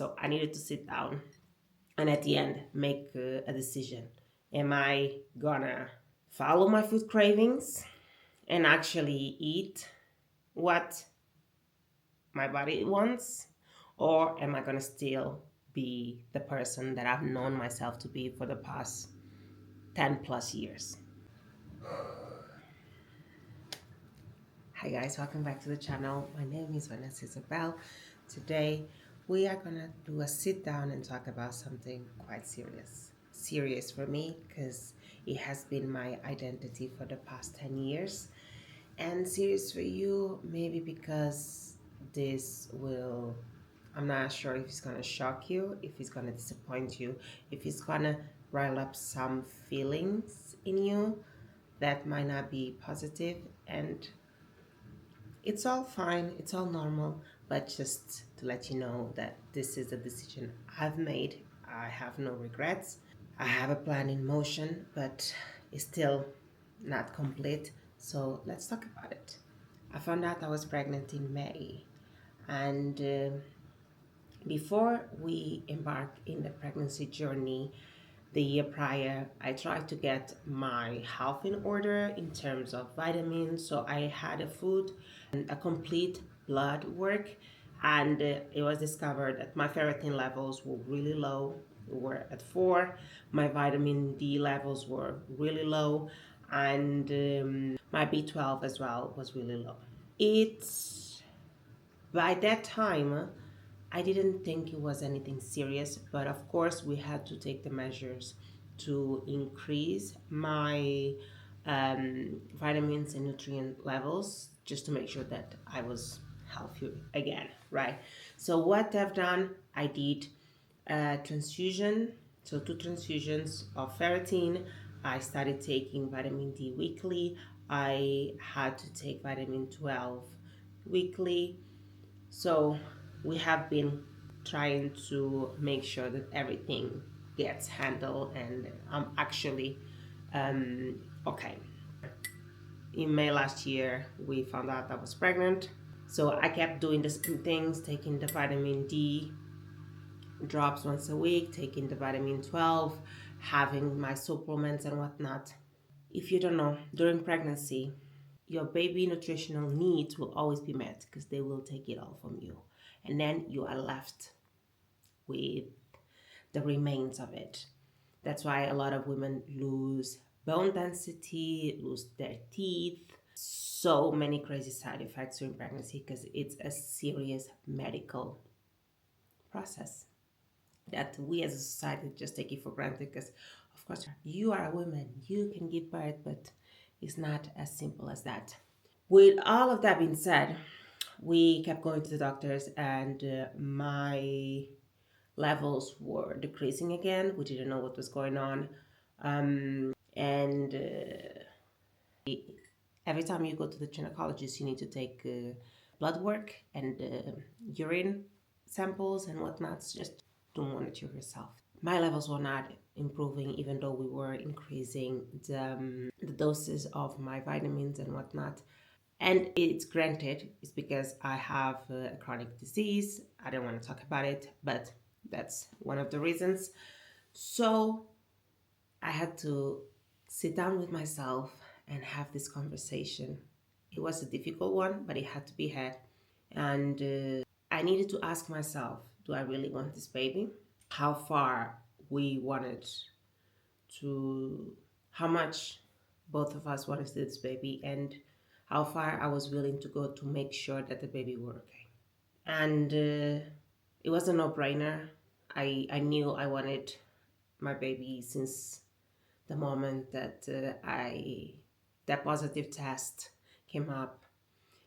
So I needed to sit down and at the end make a decision. Am I gonna follow my food cravings and actually eat what my body wants? Or am I gonna still be the person that I've known myself to be for the past 10 plus years? Hi guys, welcome back to the channel. My name is Vanessa. Today we are gonna do a sit down and talk about something quite serious. Serious for me because it has been my identity for the past 10 years. And serious for you maybe because I'm not sure if it's gonna shock you, if it's gonna disappoint you, if it's gonna rile up some feelings in you that might not be positive, and it's all fine, it's all normal, but just to let you know that this is a decision I've made. I have no regrets. I have a plan in motion, but it's still not complete. So let's talk about it. I found out I was pregnant in May, and before we embarked in the pregnancy journey, the year prior, I tried to get my health in order in terms of vitamins. So I had a complete blood work, and it was discovered that my ferritin levels were really low. We were at 4. My vitamin D levels were really low, and my B12 as well was really low. It's by that time I didn't think it was anything serious, but of course we had to take the measures to increase my vitamins and nutrient levels just to make sure that I was healthy again, right? So what I've done, I did a transfusion, so 2 transfusions of ferritin. I started taking vitamin D weekly. I had to take vitamin 12 weekly. So we have been trying to make sure that everything gets handled, and I'm actually okay. In May last year, we found out I was pregnant. So I kept doing the same things, taking the vitamin D drops once a week, taking the vitamin 12, having my supplements and whatnot. If you don't know, during pregnancy, your baby nutritional needs will always be met because they will take it all from you. And then you are left with the remains of it. That's why a lot of women lose bone density, lose their teeth, so many crazy side effects during pregnancy because it's a serious medical process that we as a society just take it for granted because, of course, you are a woman, you can give birth, but it's not as simple as that. With all of that being said, we kept going to the doctors, and my levels were decreasing again. We didn't know what was going on. And every time you go to the gynecologist, you need to take blood work and urine samples and whatnot. So just to monitor yourself. My levels were not improving, even though we were increasing the doses of my vitamins and whatnot. And it's granted, it's because I have a chronic disease. I don't want to talk about it, but that's one of the reasons. So I had to sit down with myself and have this conversation. It was a difficult one, but it had to be had. And I needed to ask myself, do I really want this baby? How far we wanted to, how much both of us wanted this baby, and how far I was willing to go to make sure that the baby were okay. And it was a no-brainer. I knew I wanted my baby since the moment that that positive test came up,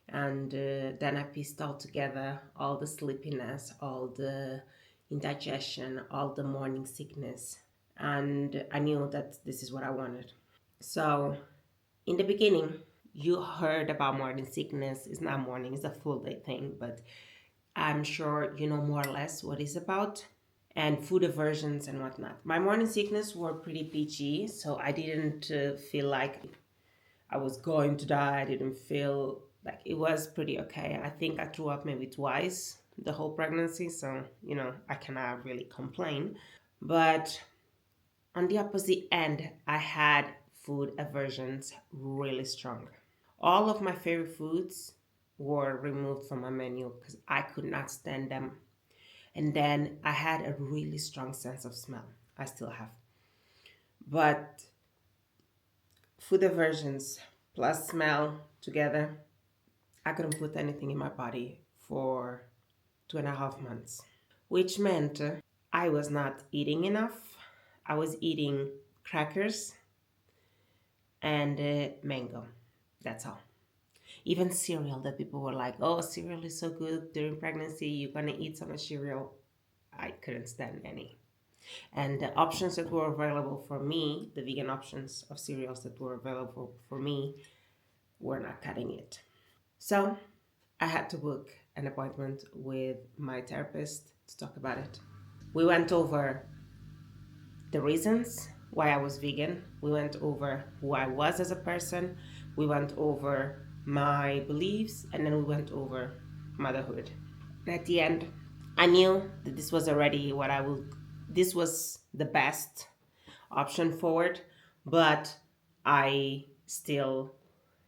and then I pieced all together all the sleepiness, all the indigestion, all the morning sickness, and I knew that this is what I wanted. So in the beginning, you heard about morning sickness. It's not morning, it's a full day thing, but I'm sure you know more or less what it's about, and food aversions and whatnot. My morning sickness were pretty peachy, so I didn't feel like I was going to die. I didn't feel like, it was pretty okay. I think I threw up maybe twice the whole pregnancy, so I cannot really complain. But on the opposite end, I had food aversions really strong. All of my favorite foods were removed from my menu because I could not stand them. And then I had a really strong sense of smell. I still have. But food aversions plus smell together, I couldn't put anything in my body for 2.5 months, which meant I was not eating enough. I was eating crackers and mango. That's all. Even cereal that people were like, oh, cereal is so good during pregnancy. You're going to eat so much cereal. I couldn't stand any. And the options that were available for me, the vegan options of cereals that were available for me, were not cutting it. So I had to book an appointment with my therapist to talk about it. We went over the reasons why I was vegan. We went over who I was as a person. We went over my beliefs, and then we went over motherhood. And at the end, I knew that this was already what I would, this was the best option forward, but I still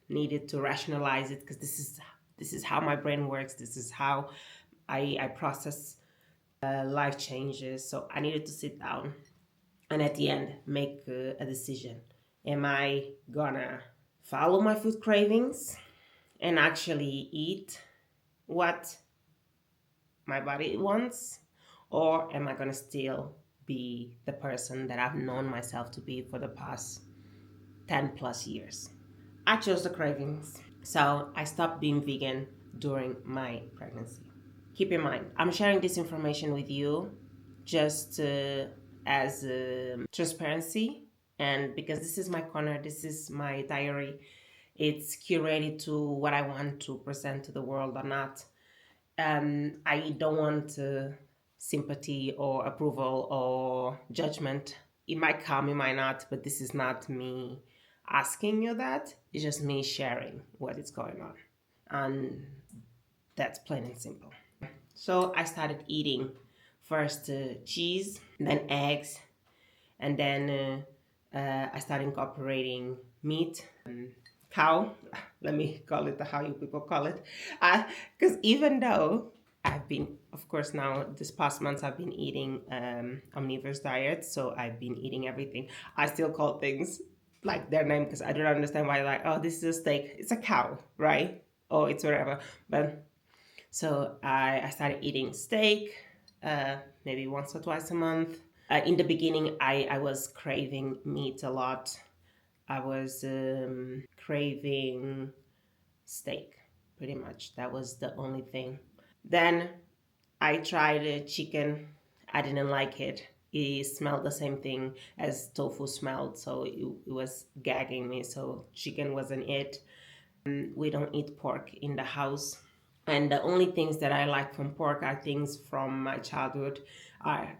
needed to rationalize it because this is how my brain works. This is how I process life changes. So I needed to sit down and at the end make a decision. Am I gonna follow my food cravings and actually eat what my body wants, or am I gonna still be the person that I've known myself to be for the past 10 plus years? I chose the cravings. So I stopped being vegan during my pregnancy. Keep in mind, I'm sharing this information with you just as transparency, and because this is my corner, this is my diary. It's curated to what I want to present to the world or not. I don't want sympathy or approval or judgment. It might come, it might not, but this is not me asking you that. It's just me sharing what is going on. And that's plain and simple. So I started eating first cheese, then eggs, and then I started incorporating meat, cow. Let me call it how you people call it, because even though I've been, of course, now this past months I've been eating omnivorous diet, so I've been eating everything. I still call things like their name because I don't understand why. Like, oh, this is a steak. It's a cow, right? Oh, it's whatever. But so I started eating steak maybe once or twice a month. In the beginning, I was craving meat a lot. I was craving steak, pretty much. That was the only thing. Then I tried chicken. I didn't like it. It smelled the same thing as tofu smelled, so it was gagging me. So chicken wasn't it. We don't eat pork in the house. And the only things that I like from pork are things from my childhood, are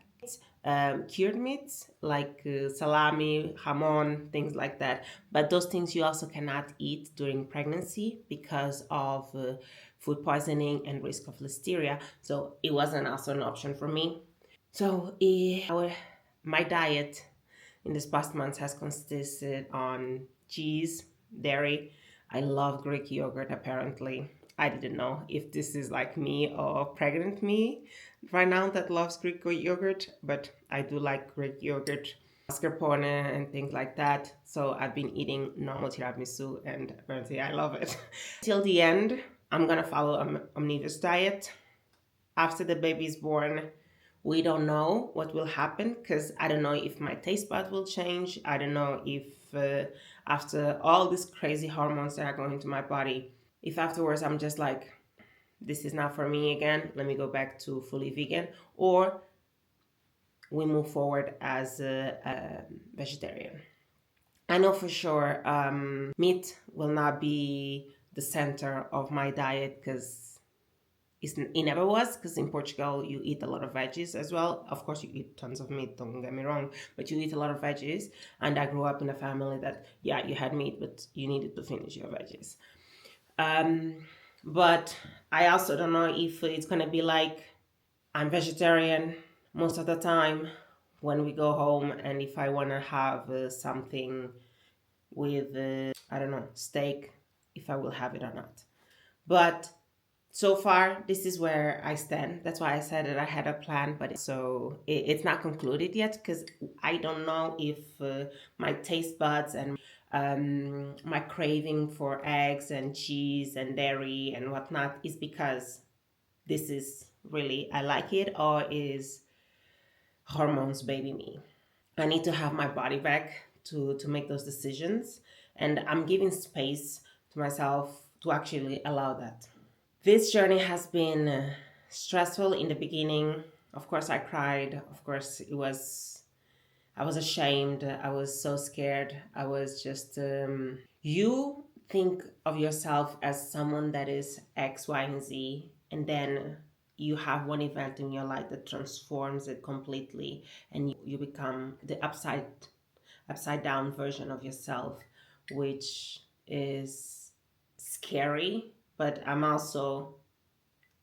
cured meats like salami, jamon, things like that. But those things you also cannot eat during pregnancy because of food poisoning and risk of listeria. So it wasn't also an option for me. So my diet in this past months has consisted on cheese, dairy. I love Greek yogurt apparently. I didn't know if this is like me or pregnant me right now that loves Greek yogurt, but I do like Greek yogurt, mascarpone and things like that. So I've been eating normal tiramisu and apparently I love it. Till the end, I'm gonna follow omnivorous diet. After the baby is born, we don't know what will happen because I don't know if my taste bud will change. I don't know if after all these crazy hormones that are going into my body, if afterwards I'm just like, this is not for me again, let me go back to fully vegan, or we move forward as a vegetarian. I know for sure meat will not be the center of my diet because it never was, because in Portugal you eat a lot of veggies as well. Of course you eat tons of meat, don't get me wrong, but you eat a lot of veggies. And I grew up in a family that, yeah, you had meat, but you needed to finish your veggies. But I also don't know if it's gonna be like I'm vegetarian most of the time when we go home, and if I wanna have something with I don't know, steak, if I will have it or not. But so far, this is where I stand. That's why I said that I had a plan, but it's not concluded yet because I don't know if my taste buds and my craving for eggs and cheese and dairy and whatnot is because this is really I like it, or is hormones baby me. I need to have my body back to make those decisions, and I'm giving space to myself to actually allow that. This journey has been stressful in the beginning. Of course, I cried. Of course, I was ashamed. I was so scared. I was just, you think of yourself as someone that is X, Y, and Z, and then you have one event in your life that transforms it completely, and you become the upside down version of yourself, which is scary, but I'm also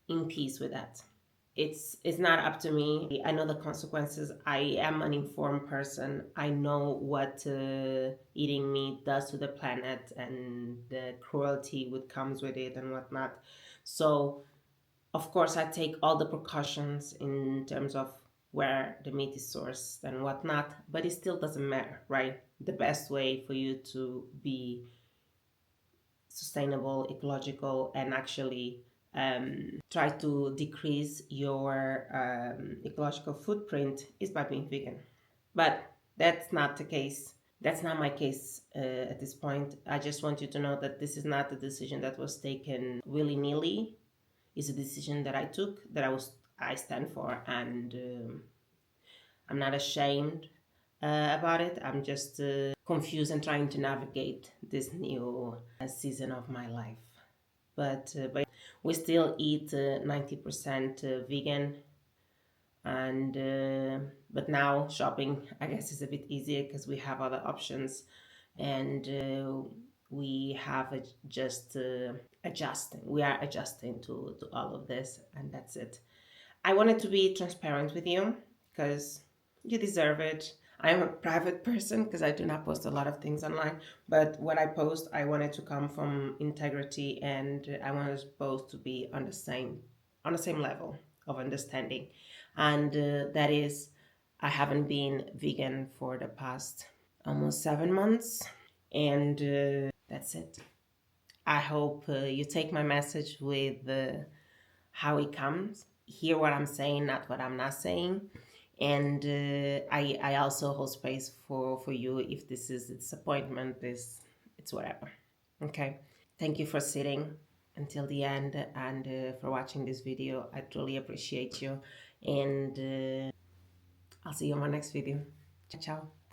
in peace with that. It's not up to me. I know the consequences. I am an informed person. I know what eating meat does to the planet and the cruelty that comes with it and whatnot. So of course I take all the precautions in terms of where the meat is sourced and whatnot, but it still doesn't matter, right? The best way for you to be sustainable, ecological, and actually try to decrease your ecological footprint is by being vegan. But that's not the case. That's not my case at this point. I just want you to know that this is not a decision that was taken willy nilly. It's a decision that I took, that I stand for, and I'm not ashamed about it. I'm just confused and trying to navigate this new season of my life. But we still eat 90% vegan, and but now shopping, I guess, is a bit easier because we have other options, and we have just adjusting. We are adjusting to all of this, and that's it. I wanted to be transparent with you because you deserve it. I am a private person because I do not post a lot of things online, but what I post, I want it to come from integrity, and I want us both to be on the same level of understanding. And that is, I haven't been vegan for the past almost 7 months, and that's it. I hope you take my message with how it comes. Hear what I'm saying, not what I'm not saying. And I also hold space for you if this is a disappointment, this it's whatever. Okay. Thank you for sitting until the end, and for watching this video. I truly appreciate you. And I'll see you in my next video. Ciao, ciao.